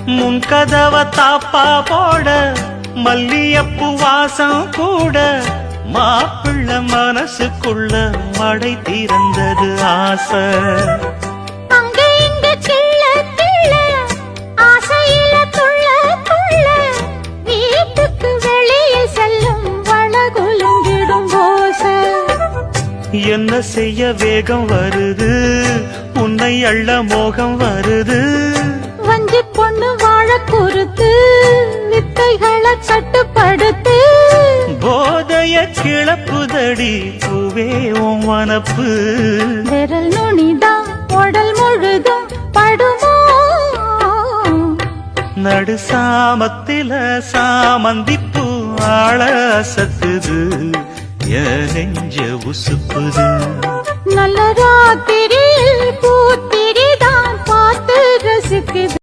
முன் கதவ தாப்பா போட மல்லியப்பு வாசம் கூட மாப்பிள்ள மனசுக்குள்ள மடை திறந்தது ஆசை. என்ன செய்ய வேகம் வருது உன்னை அள்ள மோகம் வருது. வஞ்சி பொண்ணு வாழ குறுத்து வித்தைகளை கட்டுப்படுத்து. போதைய கிளப்புதடி பூவே உன் வனப்பு. விரல் நுனிதான் உடல் முழுதும் படுமோ. நடு சாமத்தில சாமந்திப்பூ ஆள அசத்துது என் நெஞ்ச உசுப்புது. நல்ல ராத்திரியில் பூத்திரிதான் பார்த்து ரசிக்குது.